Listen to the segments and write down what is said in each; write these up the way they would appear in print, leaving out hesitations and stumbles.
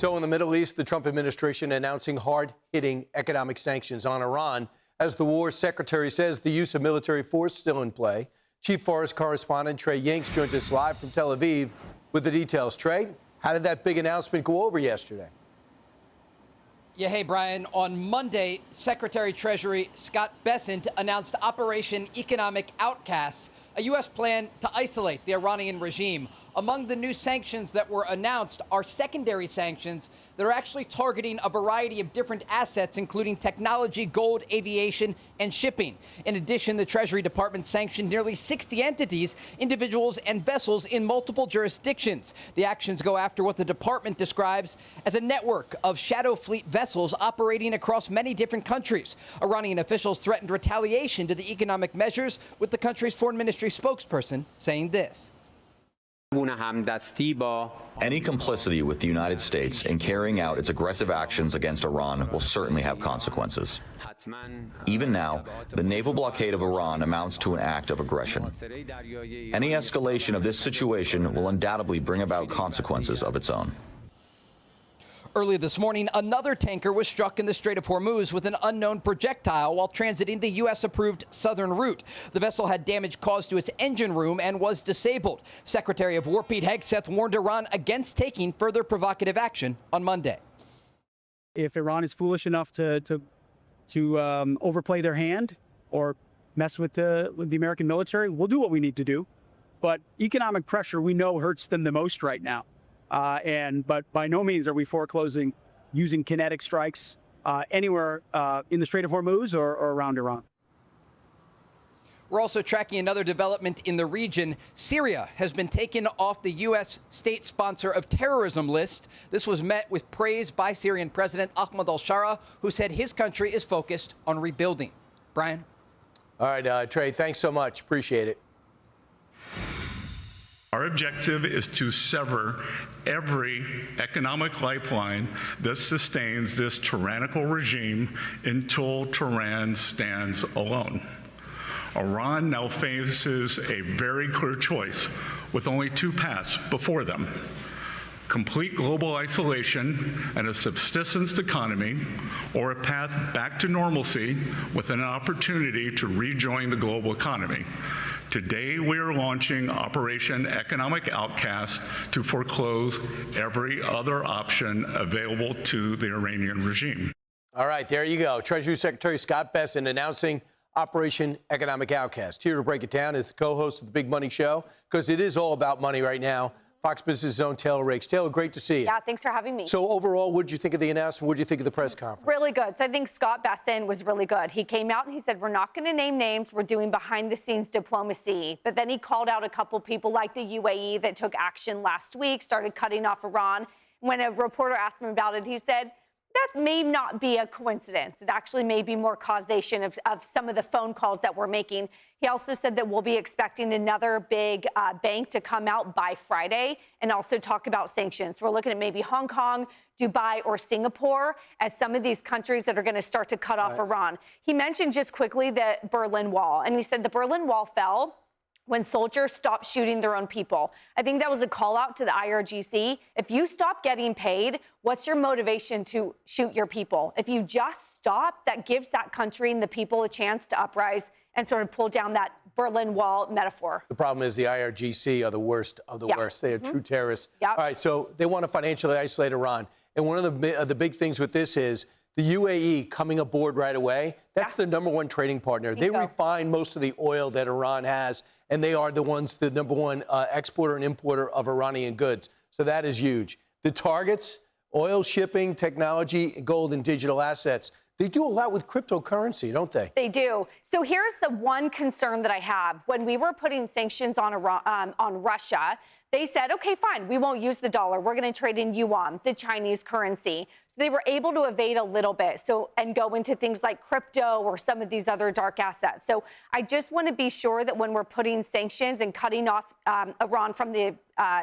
So in the Middle East, the Trump administration announcing hard-hitting economic sanctions on Iran. As the war secretary says, the use of military force still in play. Chief Forest correspondent Trey Yingst joins us live from Tel Aviv with the details. Trey, how did that big announcement go over yesterday? Yeah, hey, Brian. On Monday, Secretary Treasury Scott Bessent announced Operation Economic Outcast, a U.S. plan to isolate the Iranian regime. Among the new sanctions that were announced are secondary sanctions that are actually targeting a variety of different assets, including technology, gold, aviation, and shipping. In addition, the Treasury Department sanctioned nearly 60 entities, individuals, and vessels in multiple jurisdictions. The actions go after what the department describes as a network of shadow fleet vessels operating across many different countries. Iranian officials threatened retaliation to the economic measures, with the country's foreign ministry spokesperson saying this. Any complicity with the United States in carrying out its aggressive actions against Iran will certainly have consequences. Even now, the naval blockade of Iran amounts to an act of aggression. Any escalation of this situation will undoubtedly bring about consequences of its own. Early this morning, another tanker was struck in the Strait of Hormuz with an unknown projectile while transiting the U.S.-approved southern route. The vessel had damage caused to its engine room and was disabled. Secretary of War Pete Hegseth warned Iran against taking further provocative action on Monday. If Iran is foolish enough to overplay their hand or mess with the American military, we'll do what we need to do. But economic pressure, we know, hurts them the most right now. But by no means are we foreclosing using kinetic strikes anywhere in the Strait of Hormuz or around Iran. We're also tracking another development in the region. Syria has been taken off the U.S. state sponsor of terrorism list. This was met with praise by Syrian President Ahmed al-Shara, who said his country is focused on rebuilding. Brian? All right, Trey, thanks so much. Appreciate it. Our objective is to sever every economic lifeline that sustains this tyrannical regime until Tehran stands alone. Iran now faces a very clear choice with only two paths before them: complete global isolation and a subsistence economy, or a path back to normalcy with an opportunity to rejoin the global economy. Today, we are launching Operation Economic Outcast to foreclose every other option available to the Iranian regime. All right, there you go. Treasury Secretary Scott Bessent announcing Operation Economic Outcast. Here to break it down is the co-host of the Big Money Show, because it is all about money right now. Fox Business' own Taylor Riggs. Taylor, great to see you. Yeah, thanks for having me. So overall, what did you think of the announcement? What did you think of the press conference? Really good. So I think Scott Bessent was really good. He came out and he said, we're not going to name names. We're doing behind-the-scenes diplomacy. But then he called out a couple people like the UAE that took action last week, started cutting off Iran. When a reporter asked him about it, he said, that may not be a coincidence. It actually may be more causation of some of the phone calls that we're making. He also said that we'll be expecting another big bank to come out by Friday and also talk about sanctions. We're looking at maybe Hong Kong, Dubai, or Singapore as some of these countries that are going to start to cut off Iran. He mentioned just quickly the Berlin Wall, and he said the Berlin Wall fell when soldiers stopped shooting their own people. I think that was a call out to the IRGC. If you stop getting paid, what's your motivation to shoot your people? If you just stop, that gives that country and the people a chance to uprise and sort of pull down that Berlin Wall metaphor. The problem is the IRGC are the worst of the worst. They are true terrorists. All right, so they want to financially isolate Iran. And one of the big things with this is the UAE coming aboard right away. That's the number one trading partner. They refine most of the oil that Iran has, and they are the number one exporter and importer of Iranian goods. So that is huge. The targets, oil shipping, technology, gold, and digital assets. They do a lot with cryptocurrency, don't they? They do. So here's the one concern that I have. When we were putting sanctions on Russia, they said, okay, fine, we won't use the dollar. We're going to trade in yuan, the Chinese currency. So they were able to evade a little bit and go into things like crypto or some of these other dark assets. So I just want to be sure that when we're putting sanctions and cutting off Iran from the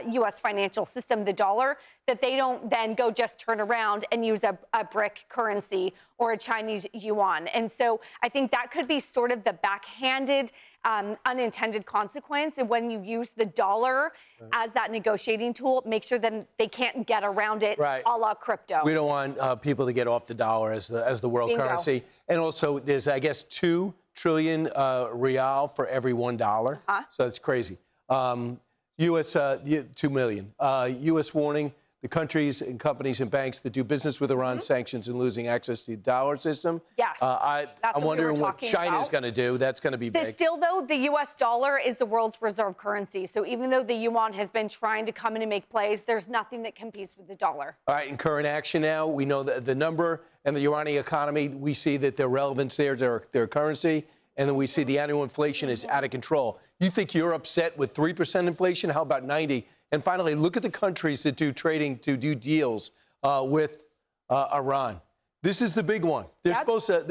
U.S. financial system, the dollar, that they don't then go just turn around and use a BRIC currency or a Chinese yuan. And so I think that could be sort of the backhanded unintended consequence. And when you use the dollar as that negotiating tool, make sure that they can't get around it, a la crypto. We don't want people to get off the dollar as the world currency. And also, there's, I guess, 2 trillion real for every $1. So that's crazy. U.S. 2 million. U.S. warning the countries and companies and banks that do business with Iran sanctions and losing access to the dollar system. Yes. I'm wondering what China's going to do. That's going to be big. Still, though, the U.S. dollar is the world's reserve currency. So even though the yuan has been trying to come in and make plays, there's nothing that competes with the dollar. All right, in current action now, we know the number and the Iranian economy. We see that their relevance there, their currency, and then we see the annual inflation is out of control. You think you're upset with 3% inflation? How about 90? And finally, look at the countries that do trading, to do deals with Iran. This is the big one. They're supposed to,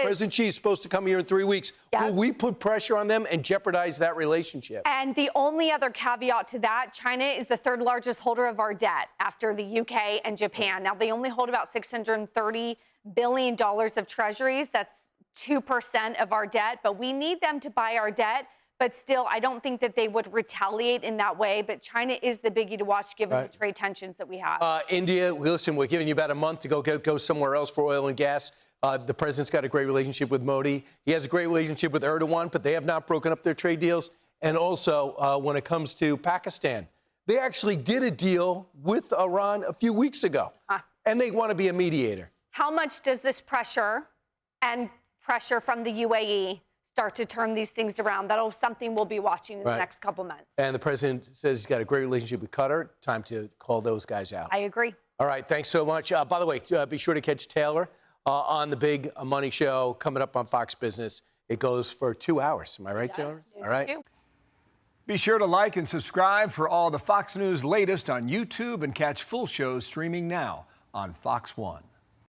President Xi is supposed to come here in 3 weeks. Will we put pressure on them and jeopardize that relationship? And the only other caveat to that, China is the 3rd largest holder of our debt after the UK and Japan. Now, they only hold about $630 billion of treasuries. That's 2% of our debt, but we need them to buy our debt. But still, I don't think that they would retaliate in that way. But China is the biggie to watch given the trade tensions that we have. India, listen, we're giving you about a month to go somewhere else for oil and gas. The president's got a great relationship with Modi. He has a great relationship with Erdogan, but they have not broken up their trade deals. And also, when it comes to Pakistan, they actually did a deal with Iran a few weeks ago, and they want to be a mediator. How much does this pressure and pressure from the UAE start to turn these things around? That's something we'll be watching in the next couple months. And the president says he's got a great relationship with Qatar. Time to call those guys out. I agree. All right, thanks so much. By the way, be sure to catch Taylor on the Big Money Show coming up on Fox Business. It goes for 2 hours. Am I right, Taylor? All right. Be sure to like and subscribe for all the Fox News latest on YouTube and catch full shows streaming now on Fox One.